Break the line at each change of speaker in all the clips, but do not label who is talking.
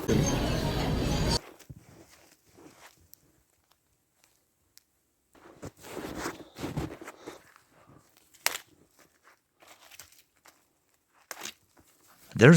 There's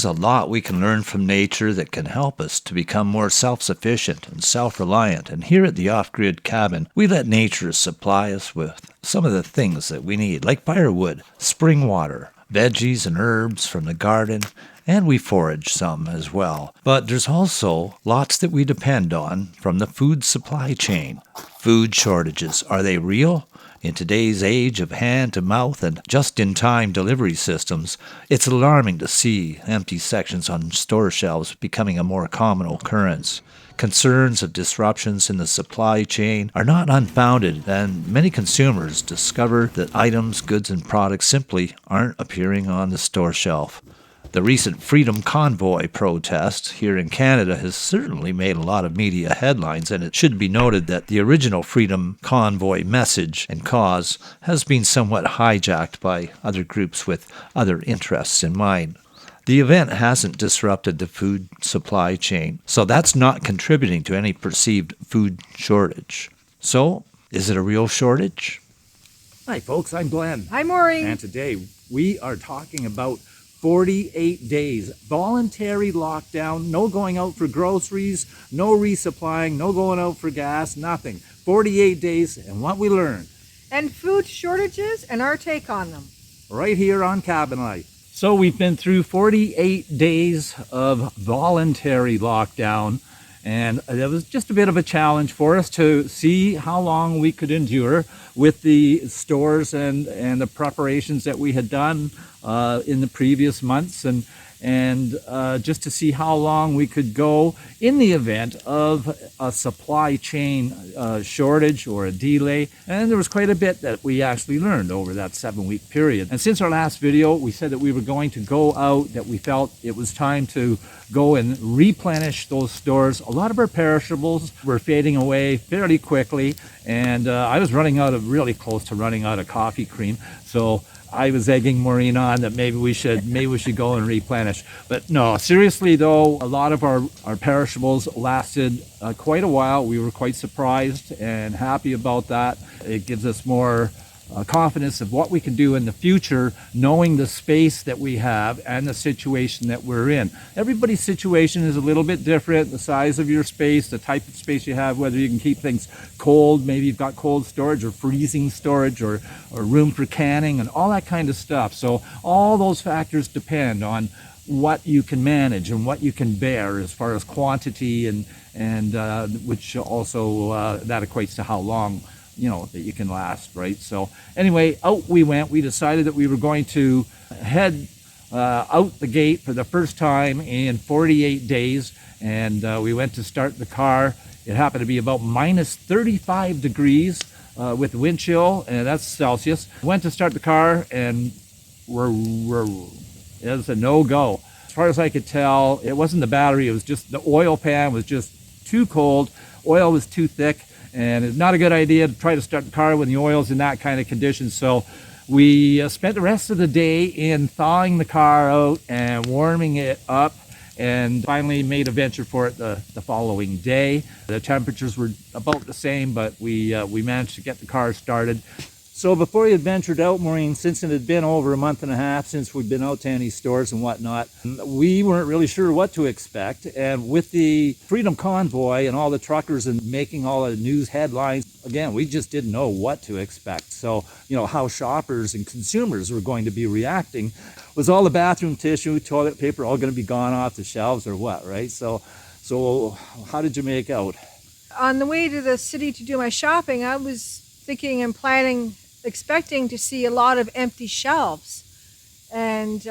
a lot we can learn from nature that can help us to become more self-sufficient and self-reliant. And here at the Off-Grid Cabin, we let nature supply us with some of the things that we need, like firewood, spring water, veggies and herbs from the garden, and we forage some as well. But there's also lots that we depend on from the food supply chain. Food shortages, are they real? In today's age of hand-to-mouth and just-in-time delivery systems, it's alarming to see empty sections on store shelves becoming a more common occurrence. Concerns of disruptions in the supply chain are not unfounded, and many consumers discover that items, goods, and products simply aren't appearing on the store shelf. The recent Freedom Convoy protest here in Canada has certainly made a lot of media headlines, and it should be noted that the original Freedom Convoy message and cause has been somewhat hijacked by other groups with other interests in mind. The event hasn't disrupted the food supply chain, so that's not contributing to any perceived food shortage. So, is it a real shortage?
Hi folks, I'm Glenn.
Hi Maureen.
And today we are talking about 48 days, voluntary lockdown, no going out for groceries, no resupplying, no going out for gas, nothing. 48 days and what we learned.
And food shortages and our take on them.
Right here on Cabin Life. So we've been through 48 days of voluntary lockdown, and it was just a bit of a challenge for us to see how long we could endure with the stores and the preparations that we had done in the previous months, and just to see how long we could go in the event of a supply chain shortage or a delay. And there was quite a bit that we actually learned over that 7-week period. And since our last video, we said that we were going to go out, that we felt it was time to go and replenish those stores. A lot of our perishables were fading away fairly quickly, and I was really close to running out of coffee cream. So I was egging Maureen on that maybe we should go and replenish. But no, seriously though, a lot of our perishables lasted quite a while. We were quite surprised and happy about that. It gives us more confidence of what we can do in the future, knowing the space that we have and the situation that we're in. Everybody's situation is a little bit different, the size of your space, the type of space you have, whether you can keep things cold, maybe you've got cold storage or freezing storage or room for canning and all that kind of stuff. So all those factors depend on what you can manage and what you can bear as far as quantity and which also that equates to how long that you can last, right? So anyway, out we went. We decided that we were going to head out the gate for the first time in 48 days, and we went to start the car. It happened to be about minus 35 degrees with wind chill, and that's Celsius. Went to start the car, and it was a no-go. As far as I could tell, it wasn't the battery, it was just the oil pan was just too cold, oil was too thick, and it's not a good idea to try to start the car when the oil's in that kind of condition. So we spent the rest of the day in thawing the car out and warming it up, and finally made a venture for it the following day. The temperatures were about the same, but we managed to get the car started. So before we had ventured out, Maureen, since it had been over a month and a half since we'd been out to any stores and whatnot, we weren't really sure what to expect. And with the Freedom Convoy and all the truckers and making all the news headlines, again, we just didn't know what to expect. So, how shoppers and consumers were going to be reacting. Was all the bathroom tissue, toilet paper all going to be gone off the shelves or what, right? So how did you make out?
On the way to the city to do my shopping, I was thinking and expecting to see a lot of empty shelves and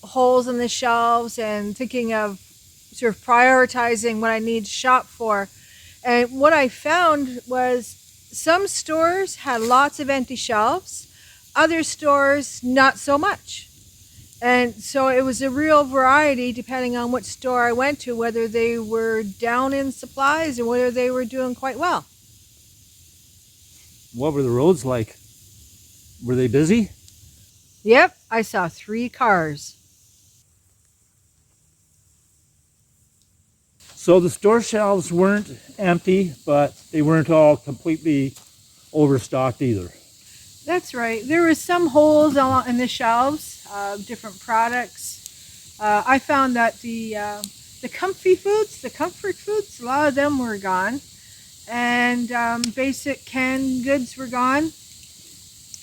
holes in the shelves, and thinking of sort of prioritizing what I need to shop for. And what I found was some stores had lots of empty shelves, other stores not so much. And so it was a real variety depending on what store I went to, whether they were down in supplies or whether they were doing quite well.
What were the roads like? Were they busy?
Yep, I saw 3 cars.
So the store shelves weren't empty, but they weren't all completely overstocked either.
That's right. There were some holes in the shelves of different products. I found that the comfy foods, the comfort foods, a lot of them were gone. And basic canned goods were gone,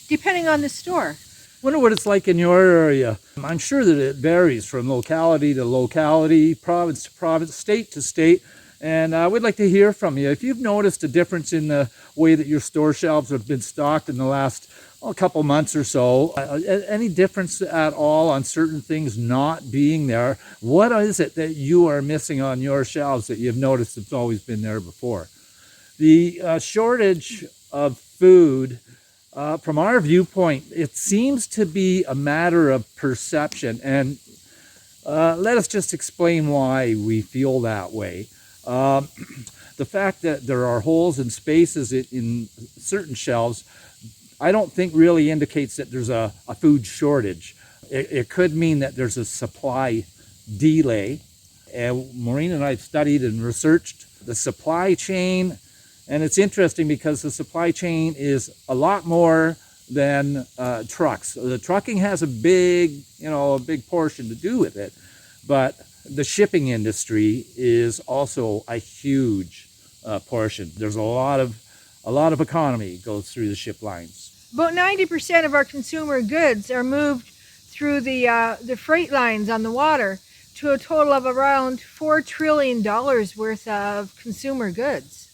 depending on the store.
Wonder what it's like in your area. I'm sure that it varies from locality to locality, province to province, state to state. And I would like to hear from you. If you've noticed a difference in the way that your store shelves have been stocked in the last couple months or so, any difference at all on certain things not being there? What is it that you are missing on your shelves that you've noticed that's always been there before? The shortage of food, from our viewpoint, it seems to be a matter of perception. And let us just explain why we feel that way. The fact that there are holes and spaces in certain shelves, I don't think really indicates that there's a food shortage. It could mean that there's a supply delay. And Maureen and I have studied and researched the supply chain, and it's interesting because the supply chain is a lot more than trucks. The trucking has a big portion to do with it, but the shipping industry is also a huge portion. There's a lot of economy goes through the ship lines.
About 90% of our consumer goods are moved through the freight lines on the water, to a total of around $4 trillion worth of consumer goods.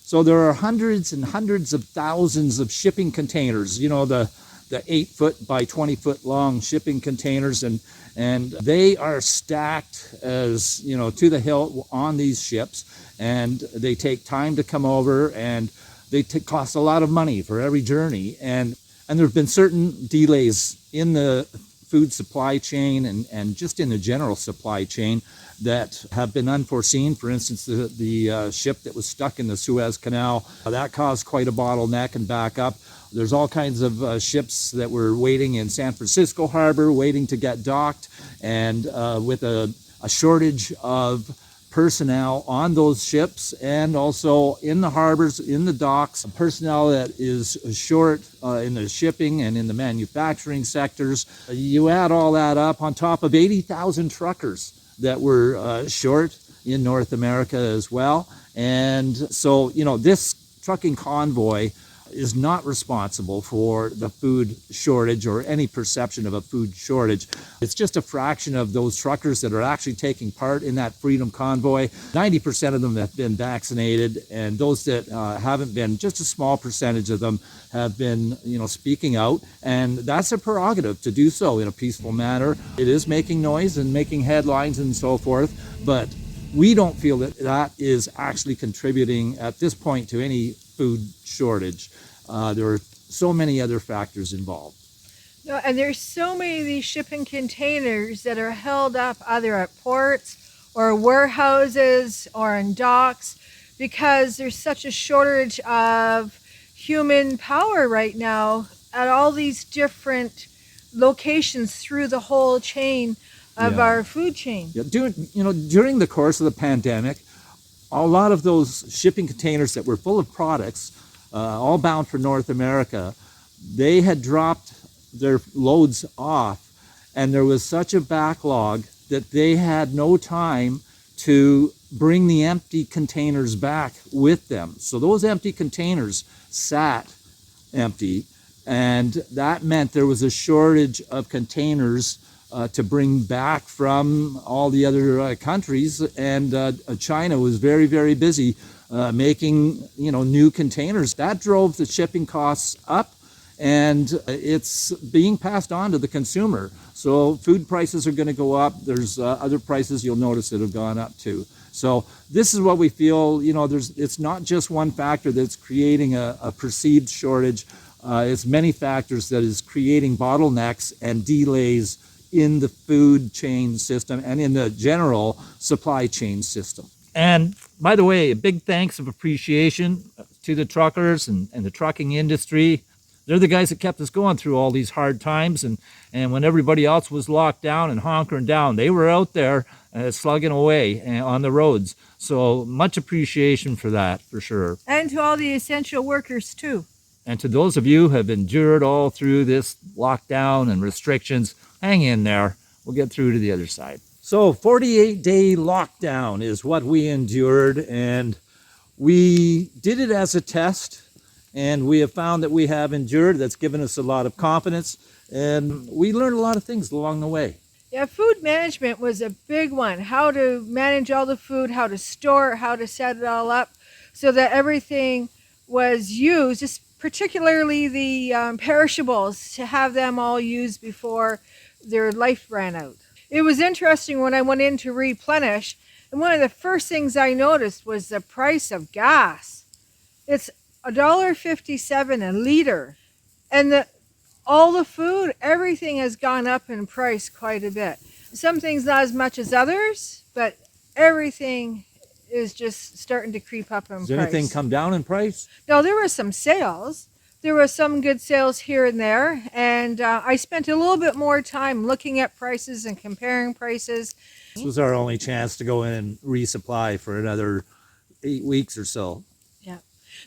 So there are hundreds and hundreds of thousands of shipping containers, the 8-foot by 20-foot long shipping containers, and they are stacked as, to the hilt on these ships, and they take time to come over, and they cost a lot of money for every journey. And there have been certain delays in the food supply chain and just in the general supply chain that have been unforeseen. For instance, the ship that was stuck in the Suez Canal, that caused quite a bottleneck and backup. There's all kinds of ships that were waiting in San Francisco Harbor, waiting to get docked, and with a shortage of personnel on those ships, and also in the harbors, in the docks, personnel that is short in the shipping and in the manufacturing sectors. You add all that up on top of 80,000 truckers that were short in North America as well. And so, this trucking convoy is not responsible for the food shortage or any perception of a food shortage. It's just a fraction of those truckers that are actually taking part in that Freedom Convoy. 90% of them have been vaccinated, and those that haven't been, just a small percentage of them have been, speaking out, and that's a prerogative to do so in a peaceful manner. It is making noise and making headlines and so forth, but we don't feel that is actually contributing at this point to any food shortage. There are so many other factors involved.
No, and there's so many of these shipping containers that are held up either at ports or warehouses or in docks because there's such a shortage of human power right now at all these different locations through the whole chain of our food chain.
Yeah, during the course of the pandemic, a lot of those shipping containers that were full of products, all bound for North America, they had dropped their loads off, and there was such a backlog that they had no time to bring the empty containers back with them. So those empty containers sat empty, and that meant there was a shortage of containers to bring back from all the other countries, and China was very, very busy making new containers. That drove the shipping costs up, and it's being passed on to the consumer. So food prices are going to go up. There's other prices you'll notice that have gone up too. So this is what we feel. It's not just one factor that's creating a perceived shortage. It's many factors that is creating bottlenecks and delays in the food chain system and in the general supply chain system. And by the way, a big thanks of appreciation to the truckers and the trucking industry. They're the guys that kept us going through all these hard times, and when everybody else was locked down and hunkering down, they were out there slugging away on the roads. So much appreciation for that, for sure.
And to all the essential workers too.
And to those of you who have endured all through this lockdown and restrictions, hang in there. We'll get through to the other side. So 48-day lockdown is what we endured, and we did it as a test, and we have found that we have endured. That's given us a lot of confidence, and we learned a lot of things along the way.
Yeah, food management was a big one. How to manage all the food, how to store it, how to set it all up so that everything was used, just particularly the perishables, to have them all used before their life ran out. It was interesting when I went in to replenish, and one of the first things I noticed was the price of gas. It's $1.57 a liter, and all the food, everything has gone up in price quite a bit. Some things not as much as others, but everything is just starting to creep up in price.
Does anything come down in price?
No, there were some sales. There were some good sales here and there, and I spent a little bit more time looking at prices and comparing prices.
This was our only chance to go in and resupply for another 8 weeks or so.
Yeah.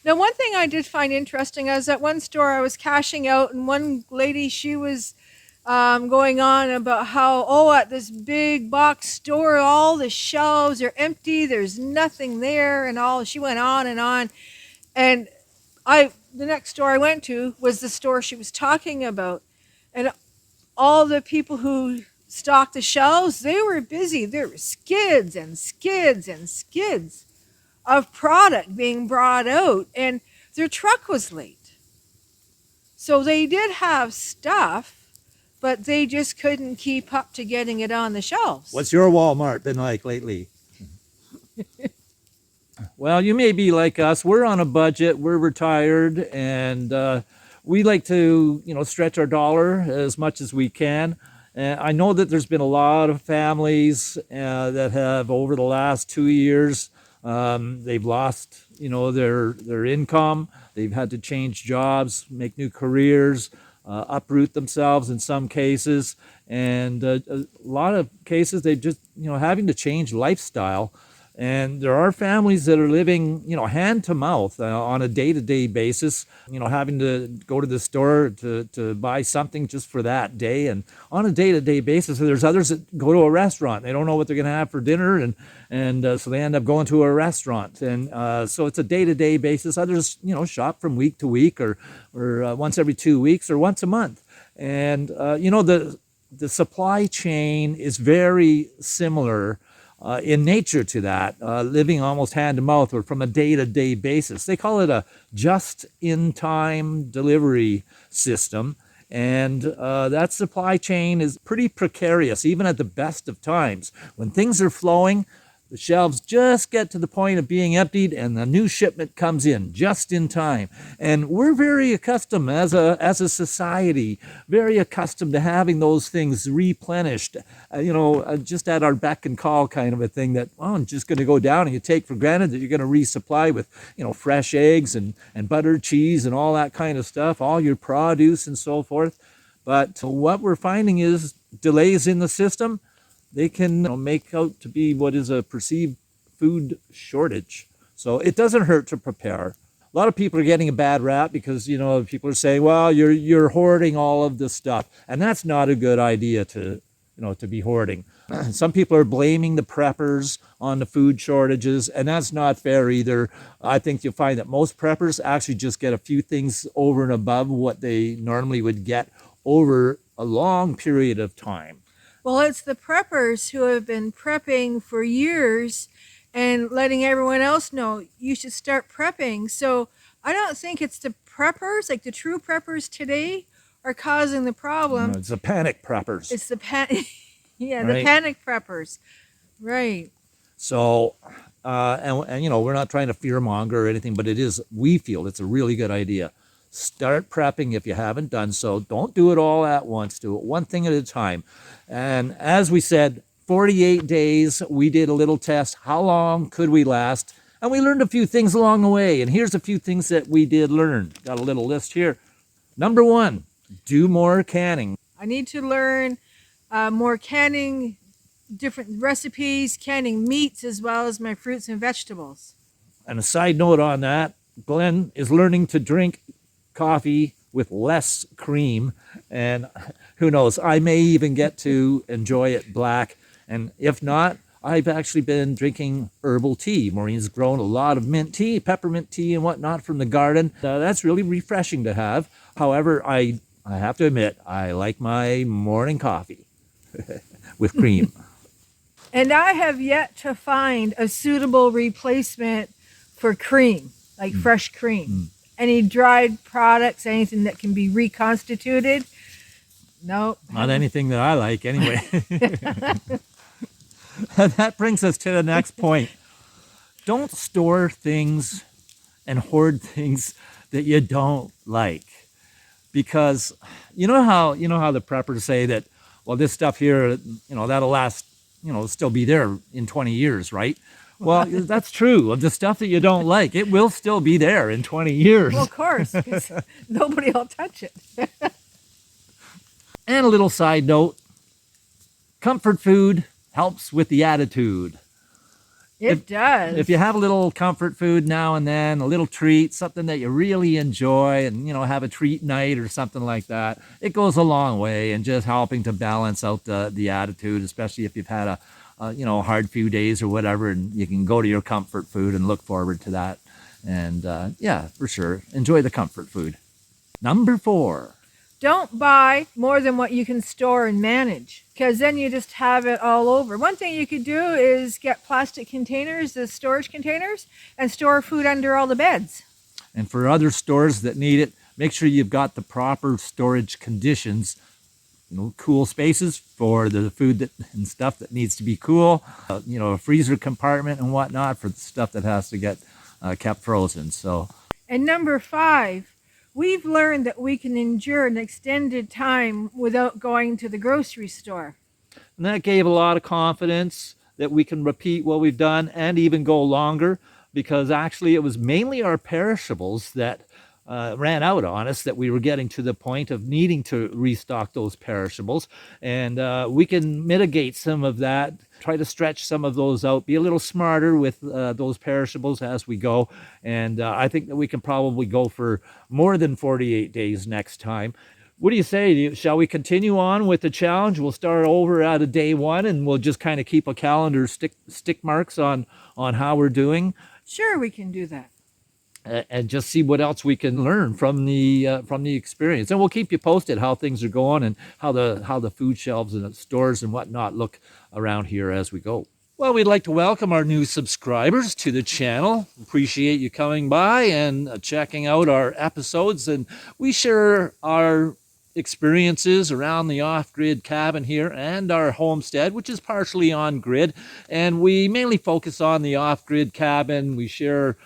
Now, one thing I did find interesting is at one store I was cashing out, and one lady, she was going on about how, at this big box store, all the shelves are empty, there's nothing there, and all. She went on, and the next store I went to was the store she was talking about, and all the people who stocked the shelves, they were busy. There were skids and skids and skids of product being brought out, and their truck was late. So they did have stuff, but they just couldn't keep up to getting it on the shelves.
What's your Walmart been like lately? Well, you may be like us. We're on a budget. We're retired, and we like to, stretch our dollar as much as we can. I know that there's been a lot of families that have, over the last 2 years, they've lost, their income. They've had to change jobs, make new careers, uproot themselves in some cases, and a lot of cases they just, having to change lifestyle. And there are families that are living, hand to mouth on a day-to-day basis, having to go to the store to buy something just for that day. And on a day-to-day basis, there's others that go to a restaurant. They don't know what they're going to have for dinner, and so they end up going to a restaurant. And so it's a day-to-day basis. Others, shop from week to week or once every 2 weeks or once a month. And, the supply chain is very similar in nature to that, living almost hand to mouth or from a day-to-day basis. They call it a just-in-time delivery system, and that supply chain is pretty precarious, even at the best of times. When things are flowing, the shelves just get to the point of being emptied, and the new shipment comes in just in time. And we're very accustomed as a society, very accustomed to having those things replenished, just at our beck and call kind of a thing that, I'm just going to go down, and you take for granted that you're going to resupply with, fresh eggs and buttered cheese and all that kind of stuff, all your produce and so forth. But what we're finding is delays in the system. They can make out to be what is a perceived food shortage. So it doesn't hurt to prepare. A lot of people are getting a bad rap because, people are saying, well, you're hoarding all of this stuff. And that's not a good idea to be hoarding. Some people are blaming the preppers on the food shortages, and that's not fair either. I think you'll find that most preppers actually just get a few things over and above what they normally would get over a long period of time.
Well, it's the preppers who have been prepping for years and letting everyone else know you should start prepping. So I don't think it's the preppers, like the true preppers today, are causing the problem.
It's the panic preppers.
It's the the panic preppers. Right.
So, we're not trying to fearmonger or anything, but we feel it's a really good idea. Start prepping if you haven't done so. Don't do it all at once. Do it one thing at a time. And as we said, 48 days, we did a little test. How long could we last? And we learned a few things along the way. And here's a few things that we did learn. Got a little list here. Number 1, do more canning.
I need to learn more canning different recipes, canning meats, as well as my fruits and vegetables.
And a side note on that, Glenn is learning to drink coffee with less cream. And who knows, I may even get to enjoy it black. And if not, I've actually been drinking herbal tea. Maureen's grown a lot of mint tea, peppermint tea and whatnot from the garden. That's really refreshing to have. However, I have to admit, I like my morning coffee with cream.
And I have yet to find a suitable replacement for cream, like fresh cream. Any dried products, anything that can be reconstituted? Nope.
Not anything that I like anyway. And that brings us to the next point. Don't store things and hoard things that you don't like. Because you know how the preppers say that, well, this stuff here, that'll last, still be there in 20 years, right? Well, that's true. The stuff that you don't like, it will still be there in 20 years.
Well, of course, because nobody will touch it.
And a little side note, comfort food helps with the attitude.
It does.
If you have a little comfort food now and then, a little treat, something that you really enjoy, and have a treat night or something like that, it goes a long way in just helping to balance out the attitude, especially if you've had a hard few days or whatever, and you can go to your comfort food and look forward to that. And yeah, for sure, enjoy the comfort food. Number 4.
Don't buy more than what you can store and manage, because then you just have it all over. One thing you could do is get plastic containers, the storage containers, and store food under all the beds.
And for other stores that need it, make sure you've got the proper storage conditions. Cool spaces for the food and stuff that needs to be cool. A freezer compartment and whatnot for the stuff that has to get kept frozen. So.
And number 5. We've learned that we can endure an extended time without going to the grocery store.
And that gave a lot of confidence that we can repeat what we've done and even go longer, because actually it was mainly our perishables that ran out on us, that we were getting to the point of needing to restock those perishables. And we can mitigate some of that, try to stretch some of those out, be a little smarter with those perishables as we go. And I think that we can probably go for more than 48 days next time. What do you say? Shall we continue on with the challenge? We'll start over at a day 1, and we'll just kind of keep a calendar stick marks on how we're doing.
Sure, we can do that.
And just see what else we can learn from the experience. And we'll keep you posted how things are going and how the food shelves and the stores and whatnot look around here as we go. Well, we'd like to welcome our new subscribers to the channel. Appreciate you coming by and checking out our episodes. And we share our experiences around the off-grid cabin here and our homestead, which is partially on-grid. And we mainly focus on the off-grid cabin. We share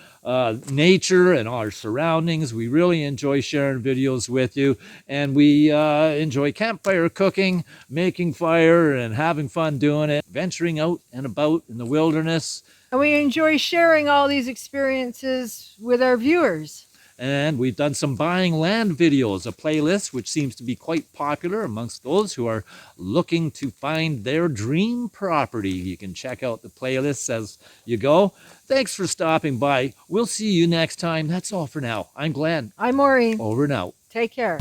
nature and our surroundings. We really enjoy sharing videos with you, and we enjoy campfire cooking, making fire, and having fun doing it, venturing out and about in the wilderness.
And we enjoy sharing all these experiences with our viewers.
And we've done some buying land videos, a playlist which seems to be quite popular amongst those who are looking to find their dream property. You can check out the playlists as you go. Thanks for stopping by. We'll see you next time. That's all for now. I'm Glenn.
I'm Maureen.
Over and out.
Take care.